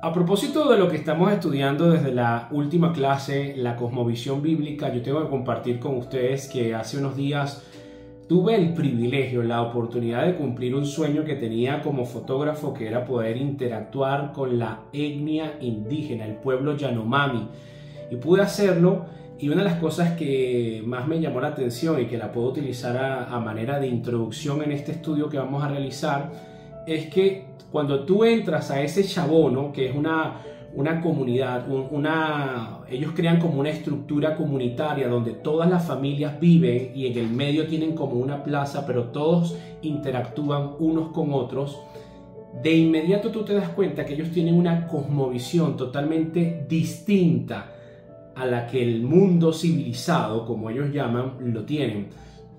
A propósito de lo que estamos estudiando desde la última clase, la cosmovisión bíblica, yo tengo que compartir con ustedes que hace unos días tuve el privilegio, la oportunidad de cumplir un sueño que tenía como fotógrafo, que era poder interactuar con la etnia indígena, el pueblo Yanomami. Y pude hacerlo, y una de las cosas que más me llamó la atención y que la puedo utilizar a manera de introducción en este estudio que vamos a realizar, es que cuando tú entras a ese chabono, que es una comunidad, ellos crean como una estructura comunitaria donde todas las familias viven y en el medio tienen como una plaza, pero todos interactúan unos con otros. De inmediato tú te das cuenta que ellos tienen una cosmovisión totalmente distinta a la que el mundo civilizado, como ellos llaman, lo tienen.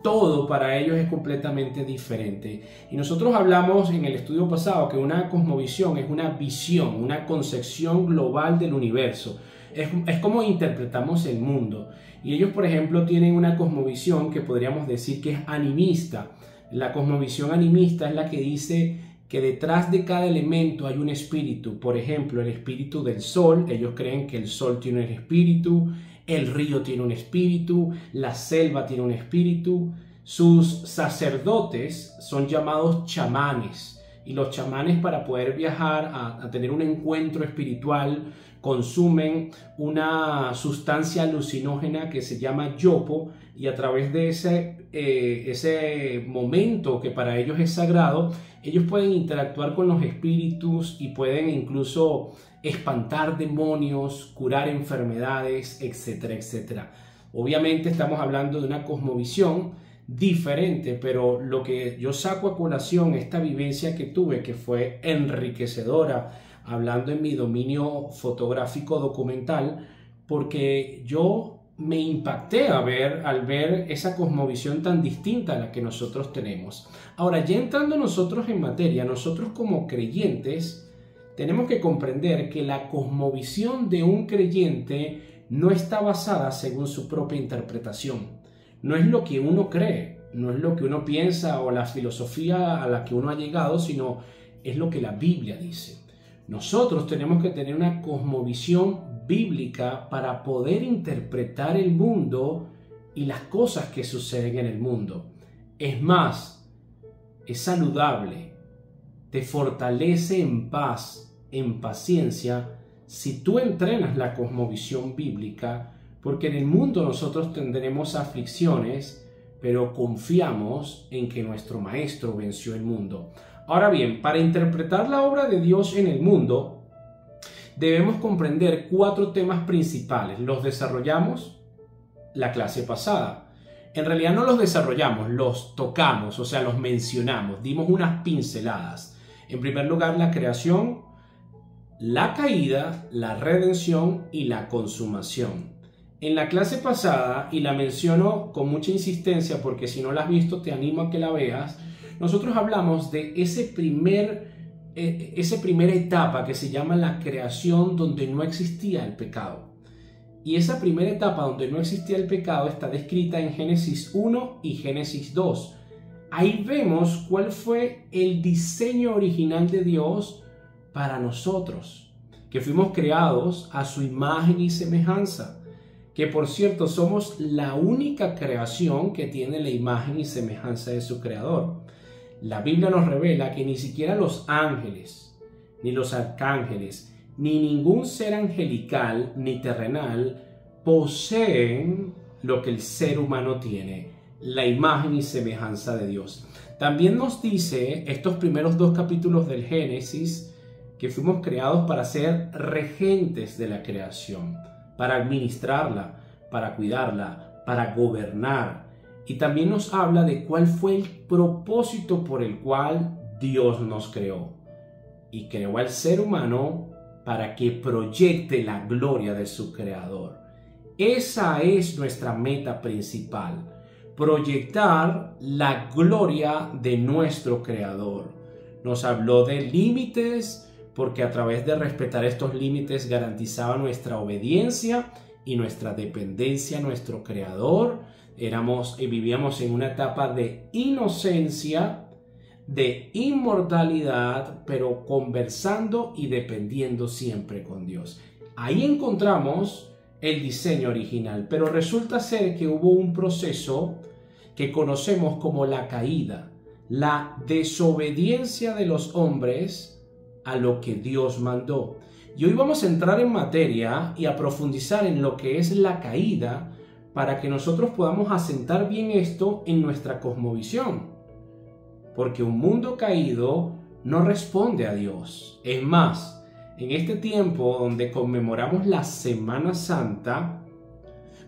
Todo para ellos es completamente diferente. Y nosotros hablamos en el estudio pasado que una cosmovisión es una visión, una concepción global del universo. Es como interpretamos el mundo. Y ellos, por ejemplo, tienen una cosmovisión que podríamos decir que es animista. La cosmovisión animista es la que dice que detrás de cada elemento hay un espíritu. Por ejemplo, el espíritu del sol. Ellos creen que el sol tiene un espíritu. El río tiene un espíritu, la selva tiene un espíritu. Sus sacerdotes son llamados chamanes, y los chamanes, para poder viajar a tener un encuentro espiritual, consumen una sustancia alucinógena que se llama yopo, y a través de ese momento que para ellos es sagrado, ellos pueden interactuar con los espíritus y pueden incluso espantar demonios, curar enfermedades, etcétera, etcétera. Obviamente estamos hablando de una cosmovisión diferente, pero lo que yo saco a colación, esta vivencia que tuve, que fue enriquecedora, hablando en mi dominio fotográfico documental, porque yo me impacté al ver esa cosmovisión tan distinta a la que nosotros tenemos. Ahora, ya entrando nosotros en materia, nosotros como creyentes tenemos que comprender que la cosmovisión de un creyente no está basada según su propia interpretación. No es lo que uno cree, no es lo que uno piensa o la filosofía a la que uno ha llegado, sino es lo que la Biblia dice. Nosotros tenemos que tener una cosmovisión bíblica para poder interpretar el mundo y las cosas que suceden en el mundo. Es más, es saludable, te fortalece en paz, en paciencia, si tú entrenas la cosmovisión bíblica, porque en el mundo nosotros tendremos aflicciones, pero confiamos en que nuestro Maestro venció el mundo. Ahora bien, para interpretar la obra de Dios en el mundo, debemos comprender 4 temas principales. Los desarrollamos la clase pasada. En realidad no los desarrollamos, los tocamos, o sea, los mencionamos, dimos unas pinceladas. En primer lugar, la creación, la caída, la redención y la consumación. En la clase pasada, y la menciono con mucha insistencia porque si no la has visto te animo a que la veas, nosotros hablamos de esa primera etapa que se llama la creación, donde no existía el pecado. Y esa primera etapa donde no existía el pecado está descrita en Génesis 1 y Génesis 2. Ahí vemos cuál fue el diseño original de Dios para nosotros, que fuimos creados a su imagen y semejanza, que por cierto somos la única creación que tiene la imagen y semejanza de su creador. La Biblia nos revela que ni siquiera los ángeles, ni los arcángeles, ni ningún ser angelical ni terrenal poseen lo que el ser humano tiene, la imagen y semejanza de Dios. También nos dice estos primeros 2 capítulos del Génesis que fuimos creados para ser regentes de la creación, para administrarla, para cuidarla, para gobernar. Y también nos habla de cuál fue el propósito por el cual Dios nos creó. Y creó al ser humano para que proyecte la gloria de su creador. Esa es nuestra meta principal, proyectar la gloria de nuestro creador. Nos habló de límites, porque a través de respetar estos límites garantizaba nuestra obediencia y nuestra dependencia a nuestro creador. Vivíamos en una etapa de inocencia de inmortalidad, pero conversando y dependiendo siempre con Dios. Ahí encontramos el diseño original, pero resulta ser que hubo un proceso que conocemos como la caída, la desobediencia de los hombres a lo que Dios mandó. Y hoy vamos a entrar en materia y a profundizar en lo que es la caída para que nosotros podamos asentar bien esto en nuestra cosmovisión. Porque un mundo caído no responde a Dios. Es más, en este tiempo donde conmemoramos la Semana Santa,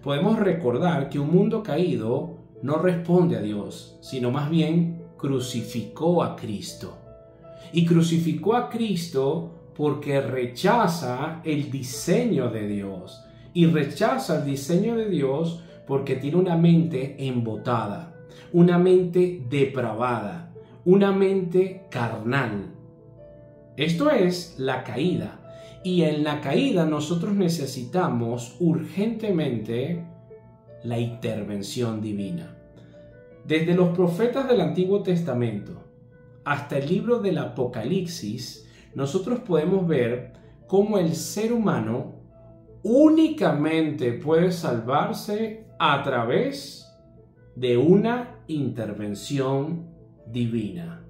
podemos recordar que un mundo caído no responde a Dios, sino más bien crucificó a Cristo. Y crucificó a Cristo porque rechaza el diseño de Dios. Y rechaza el diseño de Dios porque tiene una mente embotada, una mente depravada, una mente carnal. Esto es la caída. Y en la caída nosotros necesitamos urgentemente la intervención divina. Desde los profetas del Antiguo Testamento hasta el libro del Apocalipsis, nosotros podemos ver cómo el ser humano únicamente puede salvarse a través de una intervención divina.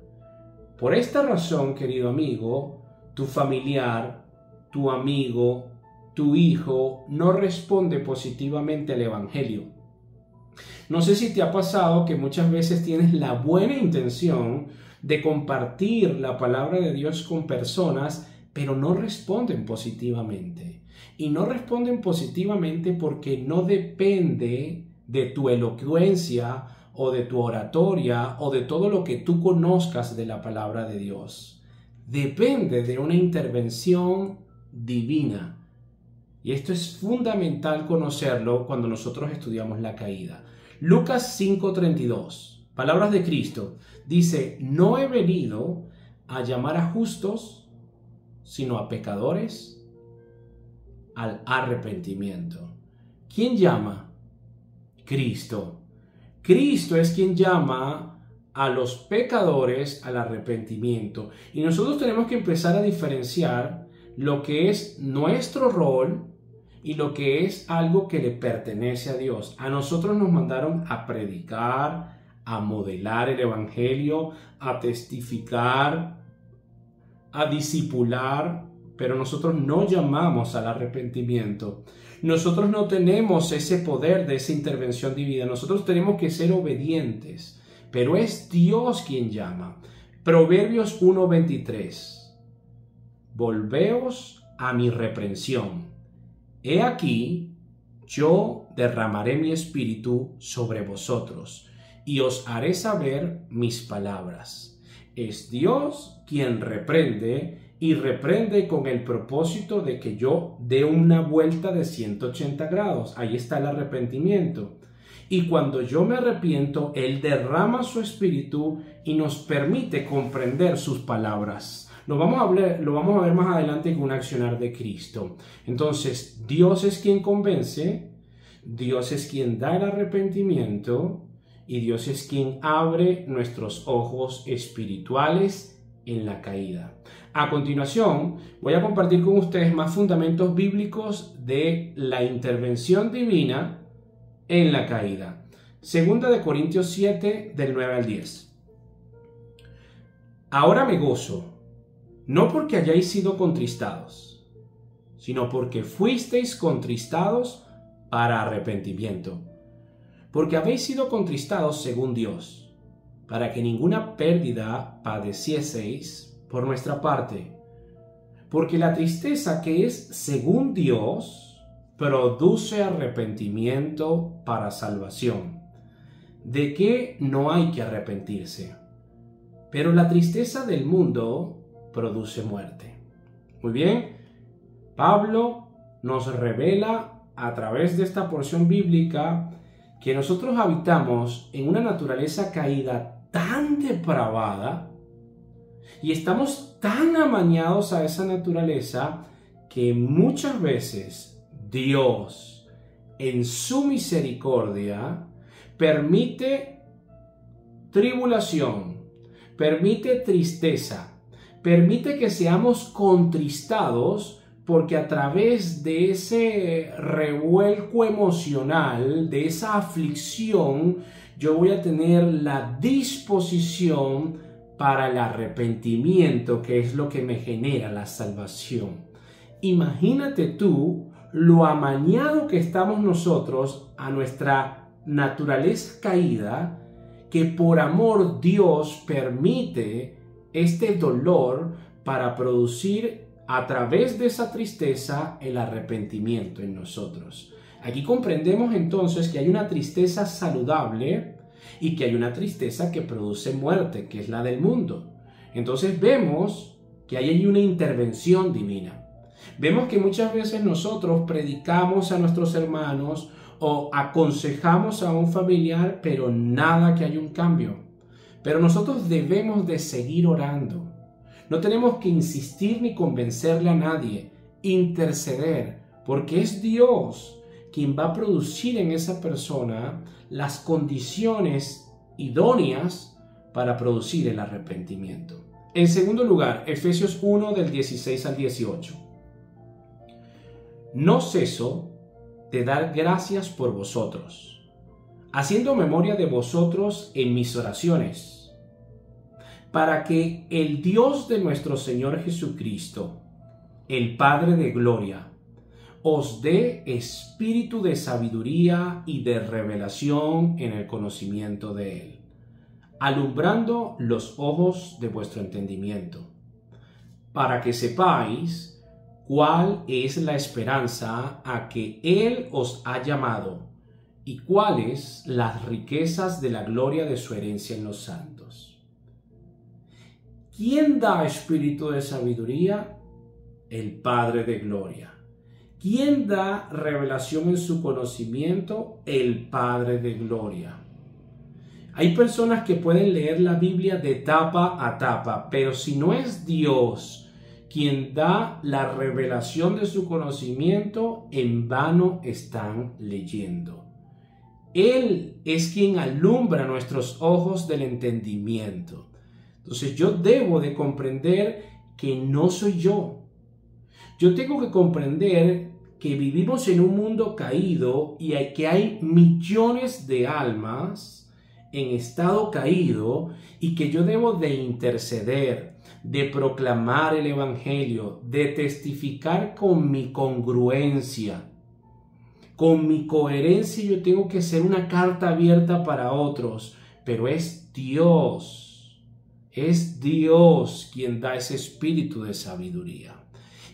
Por esta razón, querido amigo, tu familiar, tu amigo, tu hijo no responde positivamente al Evangelio. No sé si te ha pasado que muchas veces tienes la buena intención de compartir la palabra de Dios con personas, pero no responden positivamente. Y no responden positivamente porque no depende de tu elocuencia o de tu oratoria o de todo lo que tú conozcas de la palabra de Dios. Depende de una intervención divina. Y esto es fundamental conocerlo cuando nosotros estudiamos la caída. Lucas 5:32, palabras de Cristo, dice: no he venido a llamar a justos, sino a pecadores al arrepentimiento. ¿Quién llama? Cristo. Cristo es quien llama a los pecadores al arrepentimiento. Y nosotros tenemos que empezar a diferenciar lo que es nuestro rol y lo que es algo que le pertenece a Dios. A nosotros nos mandaron a predicar, a modelar el Evangelio, a testificar, a discipular, pero nosotros no llamamos al arrepentimiento. Nosotros no tenemos ese poder de esa intervención divina. Nosotros tenemos que ser obedientes, pero es Dios quien llama. Proverbios 1:23. Volveos a mi reprensión. He aquí, yo derramaré mi espíritu sobre vosotros y os haré saber mis palabras. Es Dios quien reprende y reprende con el propósito de que yo dé una vuelta de 180 grados. Ahí está el arrepentimiento. Y cuando yo me arrepiento, Él derrama su espíritu y nos permite comprender sus palabras. Lo vamos a ver más adelante con un accionar de Cristo. Entonces, Dios es quien convence, Dios es quien da el arrepentimiento y Dios es quien abre nuestros ojos espirituales en la caída. A continuación, voy a compartir con ustedes más fundamentos bíblicos de la intervención divina en la caída. Segunda de Corintios 7, del 9 al 10. Ahora me gozo, no porque hayáis sido contristados, sino porque fuisteis contristados para arrepentimiento. Porque habéis sido contristados según Dios, para que ninguna pérdida padecieseis por nuestra parte. Porque la tristeza que es según Dios produce arrepentimiento para salvación, de que no hay que arrepentirse. Pero la tristeza del mundo produce muerte. Muy bien, Pablo nos revela a través de esta porción bíblica que nosotros habitamos en una naturaleza caída tan depravada y estamos tan amañados a esa naturaleza que muchas veces Dios, en su misericordia, permite tribulación, permite tristeza, permite que seamos contristados, porque a través de ese revuelco emocional, de esa aflicción, yo voy a tener la disposición para el arrepentimiento, que es lo que me genera la salvación. Imagínate tú lo amañado que estamos nosotros a nuestra naturaleza caída, que por amor Dios permite este dolor para producir a través de esa tristeza el arrepentimiento en nosotros. Aquí comprendemos entonces que hay una tristeza saludable y que hay una tristeza que produce muerte, que es la del mundo. Entonces vemos que hay una intervención divina. Vemos que muchas veces nosotros predicamos a nuestros hermanos o aconsejamos a un familiar, pero nada que haya un cambio. Pero nosotros debemos de seguir orando. No tenemos que insistir ni convencerle a nadie, interceder, porque es Dios quien va a producir en esa persona las condiciones idóneas para producir el arrepentimiento. En segundo lugar, Efesios 1 del 16 al 18. No ceso de dar gracias por vosotros, haciendo memoria de vosotros en mis oraciones, para que el Dios de nuestro Señor Jesucristo, el Padre de gloria, os dé espíritu de sabiduría y de revelación en el conocimiento de Él, alumbrando los ojos de vuestro entendimiento, para que sepáis cuál es la esperanza a que Él os ha llamado y cuáles las riquezas de la gloria de su herencia en los santos. ¿Quién da espíritu de sabiduría? El Padre de gloria. ¿Quién da revelación en su conocimiento? El Padre de gloria. Hay personas que pueden leer la Biblia de tapa a tapa, pero si no es Dios quien da la revelación de su conocimiento, en vano están leyendo. Él es quien alumbra nuestros ojos del entendimiento. Entonces yo debo de comprender que no soy yo. Yo tengo que comprender que vivimos en un mundo caído y que hay millones de almas en estado caído y que yo debo de interceder, de proclamar el Evangelio, de testificar con mi congruencia, con mi coherencia. Yo tengo que ser una carta abierta para otros, pero es Dios quien da ese espíritu de sabiduría.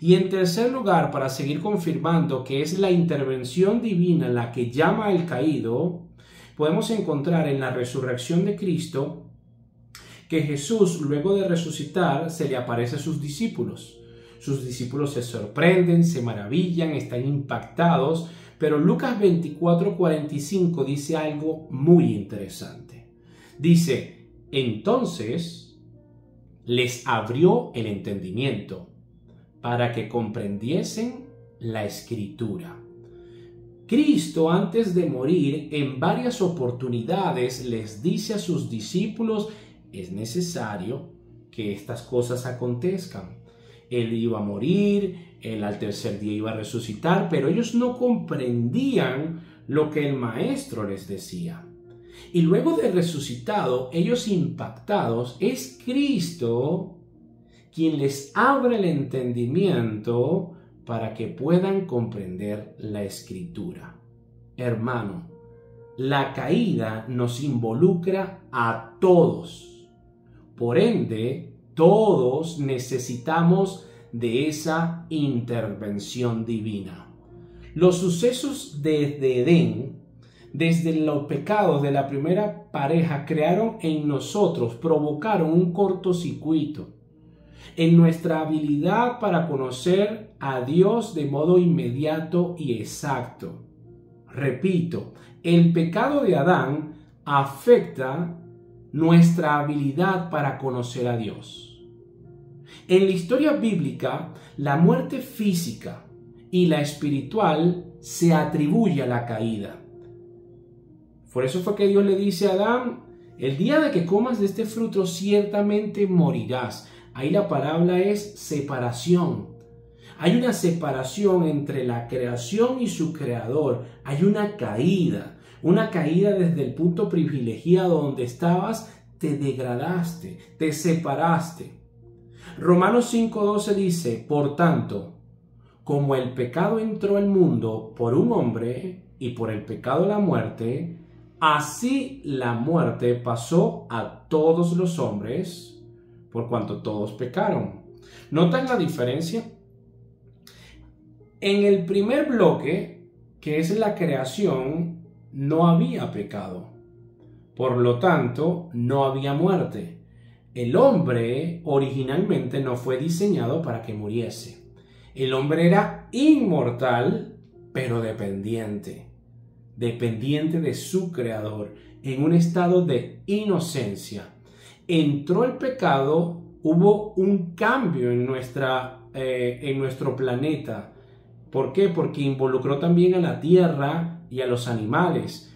Y en tercer lugar, para seguir confirmando que es la intervención divina la que llama al caído, podemos encontrar en la resurrección de Cristo que Jesús, luego de resucitar, se le aparece a sus discípulos. Sus discípulos se sorprenden, se maravillan, están impactados, pero Lucas 24:45 dice algo muy interesante. Dice, entonces les abrió el entendimiento para que comprendiesen la Escritura. Cristo, antes de morir, en varias oportunidades les dice a sus discípulos, es necesario que estas cosas acontezcan. Él iba a morir, él al tercer día iba a resucitar, pero ellos no comprendían lo que el Maestro les decía. Y luego de resucitado, ellos impactados, es Cristo quien les abre el entendimiento para que puedan comprender la Escritura. Hermano, la caída nos involucra a todos. Por ende, todos necesitamos de esa intervención divina. Los sucesos desde Edén, desde los pecados de la primera pareja, crearon en nosotros, provocaron un cortocircuito en nuestra habilidad para conocer a Dios de modo inmediato y exacto. Repito, el pecado de Adán afecta nuestra habilidad para conocer a Dios. En la historia bíblica, la muerte física y la espiritual se atribuye a la caída. Por eso fue que Dios le dice a Adán, el día de que comas de este fruto ciertamente morirás. Ahí la palabra es separación. Hay una separación entre la creación y su creador. Hay una caída desde el punto privilegiado donde estabas, te degradaste, te separaste. Romanos 5:12 dice, por tanto, como el pecado entró al mundo por un hombre y por el pecado la muerte, así la muerte pasó a todos los hombres por cuanto todos pecaron. ¿Notan la diferencia? En el primer bloque, que es la creación, no había pecado. Por lo tanto, no había muerte. El hombre originalmente no fue diseñado para que muriese. El hombre era inmortal, pero dependiente de su creador, en un estado de inocencia. Entró el pecado, hubo un cambio en nuestro planeta. ¿Por qué? Porque involucró también a la tierra y a los animales.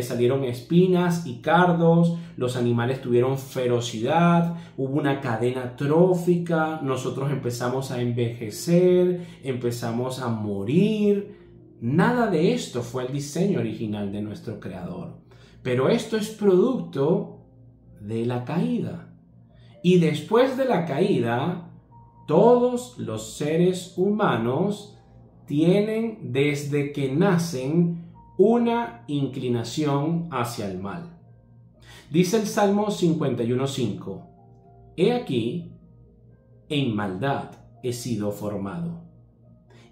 Salieron espinas y cardos, los animales tuvieron ferocidad, hubo una cadena trófica, nosotros empezamos a envejecer, empezamos a morir. Nada de esto fue el diseño original de nuestro Creador. Pero esto es producto de la caída. Y después de la caída, todos los seres humanos tienen desde que nacen una inclinación hacia el mal. Dice el Salmo 51:5, he aquí, en maldad he sido formado,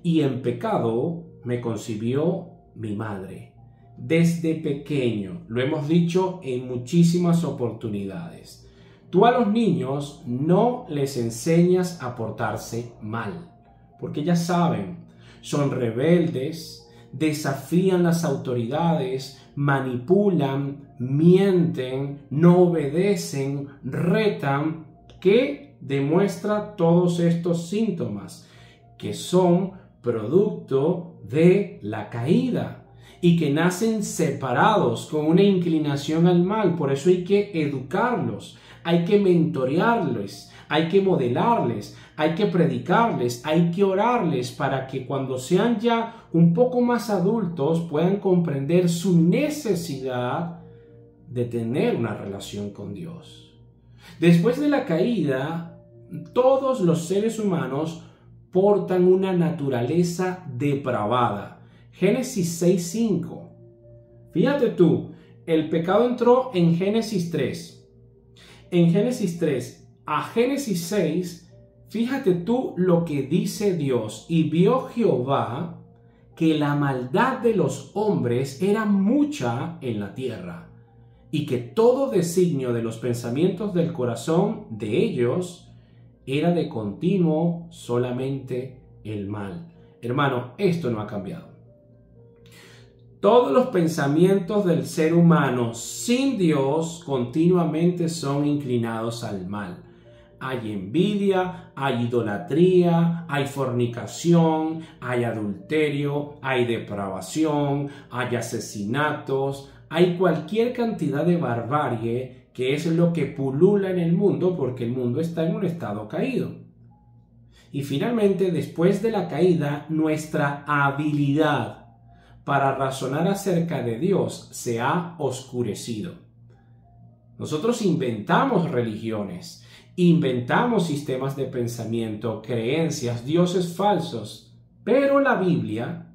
y en pecado me concibió mi madre. Desde pequeño, lo hemos dicho en muchísimas oportunidades, tú a los niños no les enseñas a portarse mal, porque ya saben, son rebeldes, desafían las autoridades, manipulan, mienten, no obedecen, retan. ¿Qué demuestra todos estos síntomas? Que son producto de la caída y que nacen separados con una inclinación al mal. Por eso hay que educarlos, hay que mentorearles, hay que modelarles, hay que predicarles, hay que orarles para que cuando sean ya un poco más adultos puedan comprender su necesidad de tener una relación con Dios. Después de la caída, todos los seres humanos portan una naturaleza depravada. Génesis 6:5. Fíjate tú, el pecado entró en Génesis 3. En Génesis 3 a Génesis 6, fíjate tú lo que dice Dios. Y vio Jehová que la maldad de los hombres era mucha en la tierra, y que todo designio de los pensamientos del corazón de ellos era de continuo solamente el mal. Hermano, esto no ha cambiado. Todos los pensamientos del ser humano sin Dios continuamente son inclinados al mal. Hay envidia, hay idolatría, hay fornicación, hay adulterio, hay depravación, hay asesinatos, hay cualquier cantidad de barbarie que es lo que pulula en el mundo porque el mundo está en un estado caído. Y finalmente, después de la caída, nuestra habilidad para razonar acerca de Dios se ha oscurecido. Nosotros inventamos religiones, inventamos sistemas de pensamiento, creencias, dioses falsos, pero la Biblia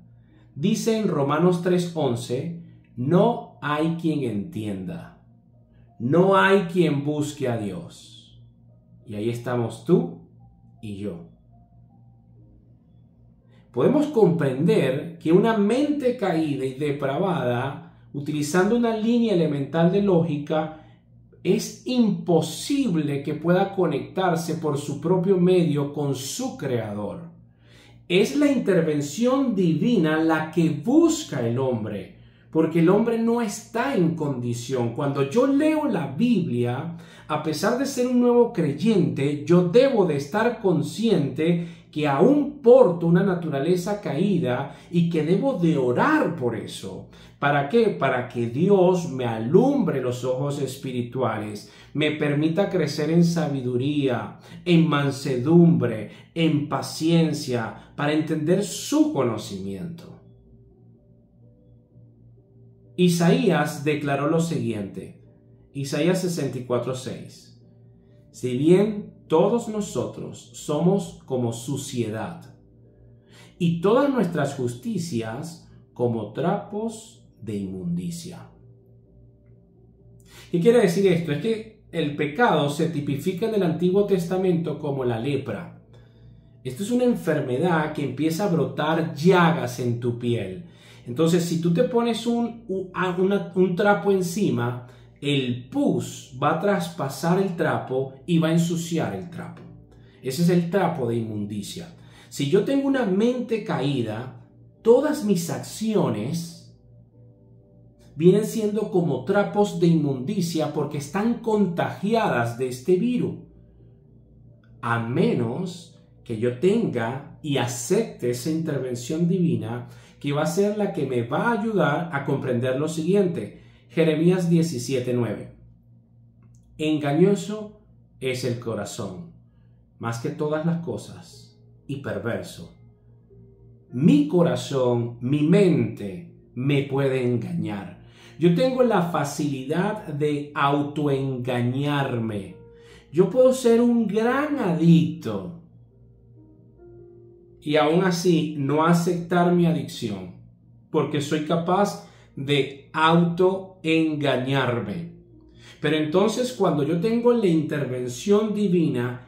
dice en Romanos 3:11, no hay quien entienda, no hay quien busque a Dios. Y ahí estamos tú y yo. Podemos comprender que una mente caída y depravada, utilizando una línea elemental de lógica, es imposible que pueda conectarse por su propio medio con su Creador. Es la intervención divina la que busca el hombre, porque el hombre no está en condición. Cuando yo leo la Biblia, a pesar de ser un nuevo creyente, yo debo de estar consciente que aún porto una naturaleza caída y que debo de orar por eso. ¿Para qué? Para que Dios me alumbre los ojos espirituales, me permita crecer en sabiduría, en mansedumbre, en paciencia, para entender su conocimiento. Isaías declaró lo siguiente, Isaías 64:6. Si bien todos nosotros somos como suciedad, y todas nuestras justicias como trapos de inmundicia. ¿Qué quiere decir esto? Es que el pecado se tipifica en el Antiguo Testamento como la lepra. Esto es una enfermedad que empieza a brotar llagas en tu piel. Entonces, si tú te pones un trapo encima, el pus va a traspasar el trapo y va a ensuciar el trapo. Ese es el trapo de inmundicia. Si yo tengo una mente caída, todas mis acciones vienen siendo como trapos de inmundicia porque están contagiadas de este virus. A menos que yo tenga y acepte esa intervención divina que va a ser la que me va a ayudar a comprender lo siguiente. Jeremías 17:9. Engañoso es el corazón, más que todas las cosas, y perverso. Mi corazón, mi mente, me puede engañar. Yo tengo la facilidad de autoengañarme. Yo puedo ser un gran adicto y aún así no aceptar mi adicción, porque soy capaz de autoengañarme. Pero entonces cuando yo tengo la intervención divina,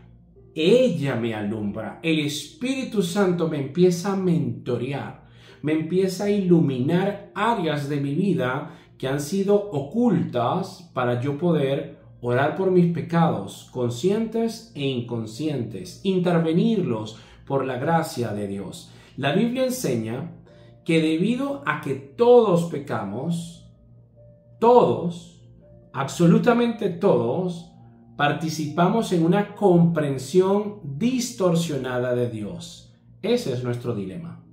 ella me alumbra. El Espíritu Santo me empieza a mentorear, me empieza a iluminar áreas de mi vida que han sido ocultas para yo poder orar por mis pecados, conscientes e inconscientes, intervenirlos por la gracia de Dios. La Biblia enseña que debido a que todos pecamos, todos, absolutamente todos, participamos en una comprensión distorsionada de Dios. Ese es nuestro dilema.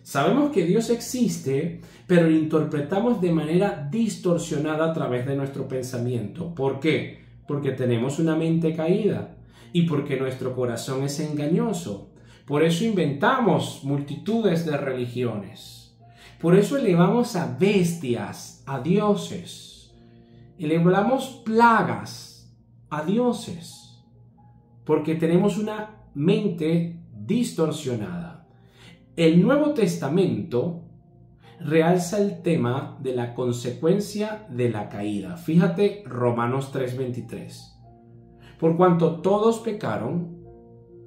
Sabemos que Dios existe, pero lo interpretamos de manera distorsionada a través de nuestro pensamiento. ¿Por qué? Porque tenemos una mente caída y porque nuestro corazón es engañoso. Por eso inventamos multitudes de religiones. Por eso elevamos a bestias, a dioses. Elevamos plagas a dioses. Porque tenemos una mente distorsionada. El Nuevo Testamento realza el tema de la consecuencia de la caída. Fíjate Romanos 3:23. Por cuanto todos pecaron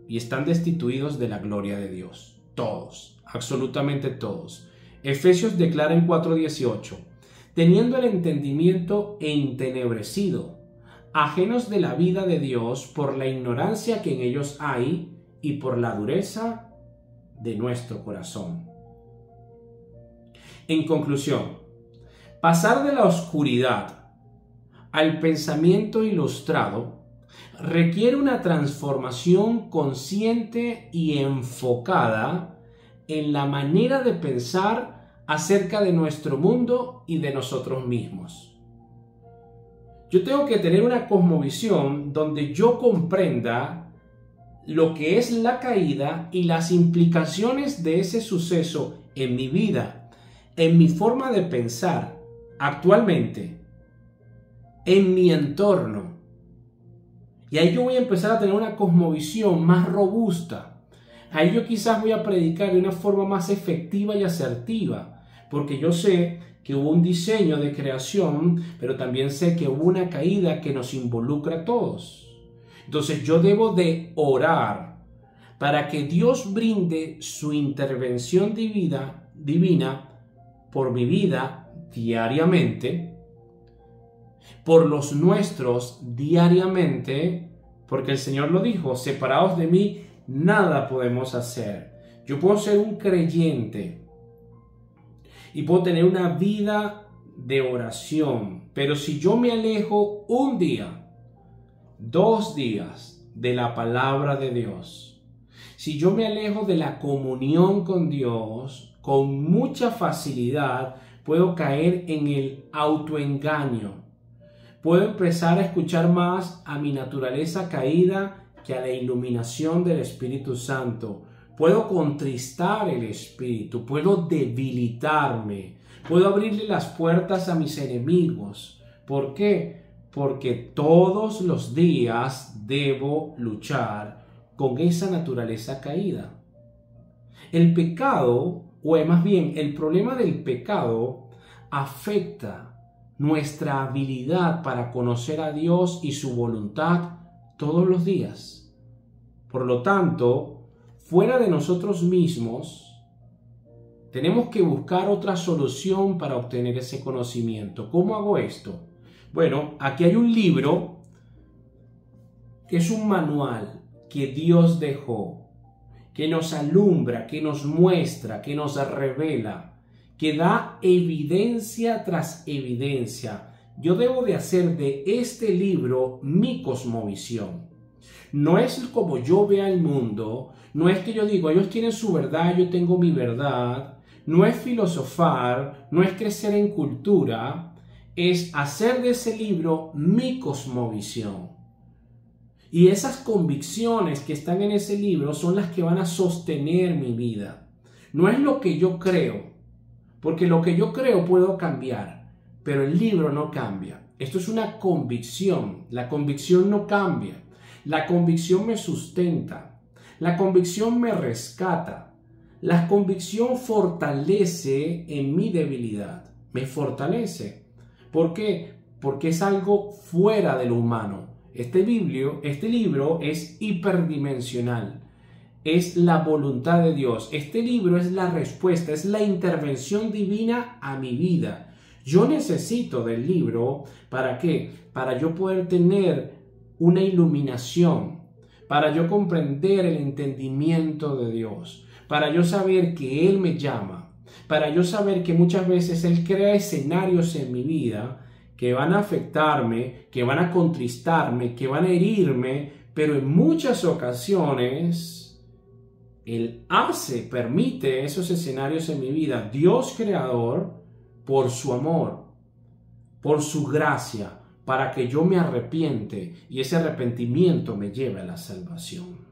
y están destituidos de la gloria de Dios. Todos, absolutamente todos. Efesios declara en 4:18. Teniendo el entendimiento entenebrecido, ajenos de la vida de Dios por la ignorancia que en ellos hay y por la dureza de nuestro corazón. En conclusión, pasar de la oscuridad al pensamiento ilustrado requiere una transformación consciente y enfocada en la manera de pensar acerca de nuestro mundo y de nosotros mismos. Yo tengo que tener una cosmovisión donde yo comprenda lo que es la caída y las implicaciones de ese suceso en mi vida, en mi forma de pensar actualmente, en mi entorno. Y ahí yo voy a empezar a tener una cosmovisión más robusta. Ahí yo quizás voy a predicar de una forma más efectiva y asertiva, porque yo sé que hubo un diseño de creación, pero también sé que hubo una caída que nos involucra a todos. Entonces yo debo de orar para que Dios brinde su intervención divina por mi vida diariamente, por los nuestros diariamente, porque el Señor lo dijo, separados de mí nada podemos hacer. Yo puedo ser un creyente y puedo tener una vida de oración, pero si yo me alejo un día, 2 días de la palabra de Dios, si yo me alejo de la comunión con Dios, con mucha facilidad puedo caer en el autoengaño. Puedo empezar a escuchar más a mi naturaleza caída que a la iluminación del Espíritu Santo. Puedo contristar el Espíritu, puedo debilitarme, puedo abrirle las puertas a mis enemigos. ¿Por qué? Porque todos los días debo luchar con esa naturaleza caída. El pecado, o más bien el problema del pecado, afecta nuestra habilidad para conocer a Dios y su voluntad todos los días. Por lo tanto, fuera de nosotros mismos, tenemos que buscar otra solución para obtener ese conocimiento. ¿Cómo hago esto? Bueno, aquí hay un libro que es un manual que Dios dejó, que nos alumbra, que nos muestra, que nos revela, que da evidencia tras evidencia. Yo debo de hacer de este libro mi cosmovisión. No es como yo vea el mundo, no es que yo digo, ellos tienen su verdad, yo tengo mi verdad. No es filosofar, no es crecer en cultura, es hacer de ese libro mi cosmovisión. Y esas convicciones que están en ese libro son las que van a sostener mi vida. No es lo que yo creo, porque lo que yo creo puedo cambiar, pero el libro no cambia. Esto es una convicción. La convicción no cambia. La convicción me sustenta. La convicción me rescata. La convicción fortalece en mi debilidad. Me fortalece. ¿Por qué? Porque es algo fuera de lo humano. Este libro es hiperdimensional. Es la voluntad de Dios. Este libro es la respuesta, es la intervención divina a mi vida. Yo necesito del libro, ¿para qué? Para yo poder tener una iluminación, para yo comprender el entendimiento de Dios, para yo saber que Él me llama, para yo saber que muchas veces Él crea escenarios en mi vida que van a afectarme, que van a contristarme, que van a herirme, pero en muchas ocasiones Él permite esos escenarios en mi vida. Dios creador, por su amor, por su gracia, para que yo me arrepiente y ese arrepentimiento me lleve a la salvación.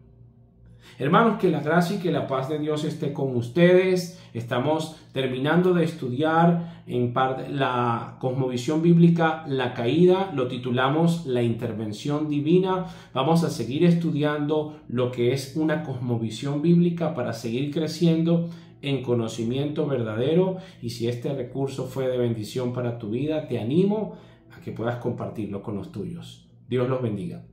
Hermanos, que la gracia y que la paz de Dios esté con ustedes. Estamos terminando de estudiar en parte la cosmovisión bíblica, la caída, lo titulamos La intervención divina. Vamos a seguir estudiando lo que es una cosmovisión bíblica para seguir creciendo en conocimiento verdadero. Y si este recurso fue de bendición para tu vida, te animo a que puedas compartirlo con los tuyos. Dios los bendiga.